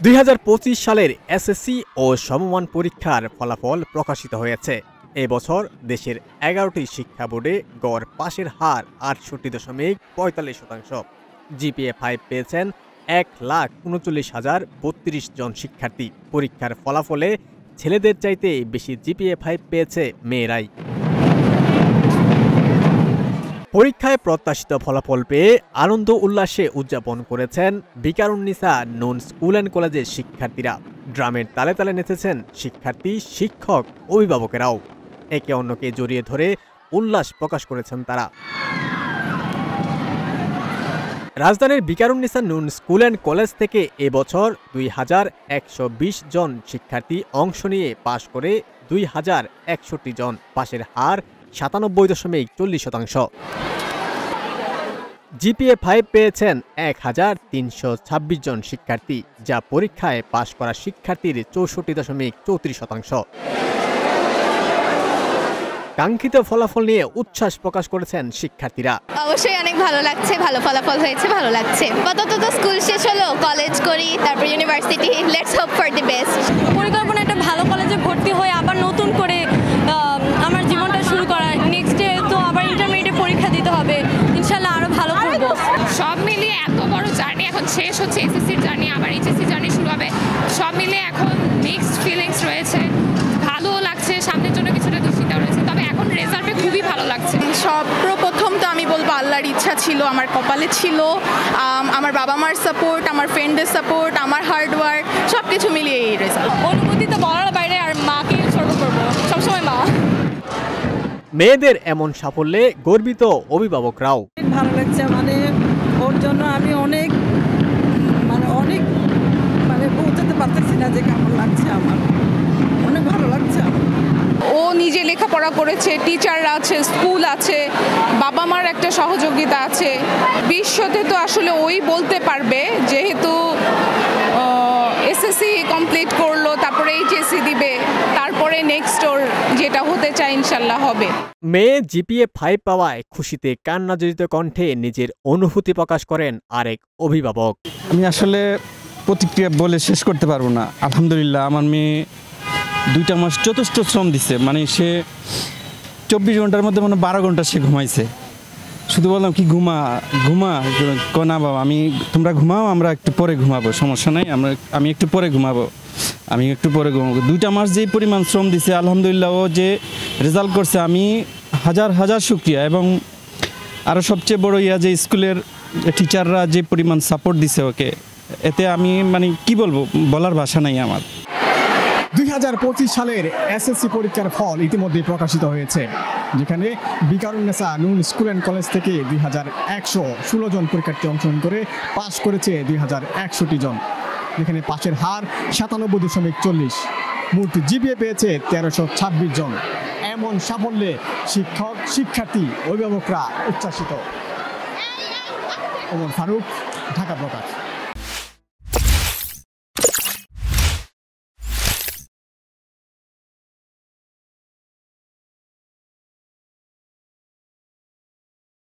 2025 সালের এসএসসি ও সমমান পরীক্ষার ফলাফল প্রকাশিত হয়েছে। এবছর দেশের 11টি শিক্ষা বোর্ডে গড় পাশের হার 68.45%। জিপিএ 5 পেয়েছেন 1,39,032 জন শিক্ষার্থী। পরীক্ষার ফলাফলে ছেলেদের চাইতে বেশি জিপিএ 5 পেয়েছে মেয়েরাই। পরীক্ষায় প্রত্যাশিত ফলাফল পেয়ে আনন্দ উল্লাসে উদযাপন করেছেন বিকারুন্নিসা নুন স্কুল অ্যান্ড কলেজের শিক্ষার্থীরা। ড্রামের তালে তালে নেচেছেন শিক্ষার্থী, শিক্ষক, অভিভাবকেরাও। একে অন্যকে জড়িয়ে ধরে উল্লাস প্রকাশ করেছেন তারা। রাজধানীর বিকারুন্নিসা নুন স্কুল অ্যান্ড কলেজ থেকে এবছর 2120 জন শিক্ষার্থী অংশ নিয়ে পাশ করে 2061 জন। পাশের হার 97.40%। জিপিএ 5 পেয়েছেন 1326 জন শিক্ষার্থী, যা পরীক্ষায় পাশ করা শিক্ষার্থীর 64.34%। কাঙ্ক্ষিত ফলাফল নিয়ে উচ্ছ্বাস প্রকাশ করেছেন শিক্ষার্থীরা। অবশ্যই অনেক ভালো লাগছে, ভালো ফলাফল হয়েছে, ভালো লাগছে। আপাতত তো স্কুল শেষ হলো, কলেজ করি, তারপর university. Let's hope for the best. পরিকল্পনা একটা ভালো কলেজে ভর্তি হয়ে আবার নতুন করে আমার জীবনটা শুরু করা। নেক্সট ডে তো আবার ইন্টারমিডিয়েট পরীক্ষা দিতে হবে, ইনশাআল্লাহ আরো ভালো করব। সব মিলিয়ে এত বড় জার্নি এখন শেষ হচ্ছে, এসএসসির জার্নি, আবার এইচএসসি জার্নি শুরু হবে। সব মিলিয়ে এখন মিক্সড ফিলিংস রয়েছে। ভালো লাগছে, সামনের জন্য কিছুটা দুশ্চিন্তা রয়েছে, তবে এখন রেজাল্টে খুবই ভালো লাগছে। সর্বপ্রথম তো আমি বলবো আল্লাহর ইচ্ছা ছিল, আমার কপালে ছিল, আমার বাবা মার সাপোর্ট, আমার ফ্রেন্ডদের সাপোর্ট, আমার হার্ডওয়ার্ক, সব কিছু মিলিয়ে এই রেজাল্ট। অনুভূতি তো বলার বাইরে, আর মাকে উৎসর্গ করবো সবসময় মা। মেয়েদের এমন সাফল্যে গর্বিত অভিভাবকরাও। ভালো লাগছে, ওর জন্য আমি অনেক পৌঁছাতে পারতেছি না যে কেমন লাগছে। আমার অনেক ভালো লাগছে। ও নিজে লেখাপড়া করেছে, টিচাররা আছে, স্কুল আছে, বাবা মার একটা সহযোগিতা আছে। বিশ্বতে তো আসলে ওই বলতে পারবে, যেহেতু এসএসসি কমপ্লিট করলো, তারপরে এইচএসসি দিবে, তারপরে নেক্সট ওর যেটা হতে চায় ইনশাল্লাহ হবে। মেয়ে জিপিএ 5 পাওয়ায় খুশিতে কান্নাজড়িত কণ্ঠে নিজের অনুভূতি প্রকাশ করেন আরেক অভিভাবক। আমি আসলে প্রতিক্রিয়া বলে শেষ করতে পারবো না। আলহামদুলিল্লাহ, আমার মেয়ে 2টা মাস যথেষ্ট শ্রম দিছে। সে 24 ঘন্টার মধ্যে 12 ঘন্টা সে ঘুমাইছে। শুধু বললাম কি ঘুমা না বাবা, তোমরা ঘুমাও, আমরা একটু পরে ঘুমাবো, সমস্যা নাই, আমি একটু পরে ঘুমাবো। 2টা মাস যেই পরিমাণ শ্রম দিছে, আলহামদুলিল্লাহ ও যে রেজাল্ট করছে, আমি হাজার শুকরিয়া। এবং আরও সবচেয়ে বড় যে স্কুলের টিচাররা যে পরিমাণ সাপোর্ট দিছে ওকে, এতে আমি কি বলবো, বলার ভাষা নাই আমার। 2025 সালের এসএসসি পরীক্ষার ফল ইতিমধ্যেই প্রকাশিত হয়েছে, যেখানে বিকারুন্নিসা নুন স্কুল অ্যান্ড কলেজ থেকে 2116 জন পরীক্ষার্থী অংশগ্রহণ করে পাশ করেছে 2061 জন, যেখানে পাশের হার 97.40। মোট জিপিএ পেয়েছে 1326 জন। এমন সাফল্যে শিক্ষক, শিক্ষার্থী, অভিভাবকরা উচ্ছ্বাসিত। ওমর ফারুক, ঢাকা প্রকাশ।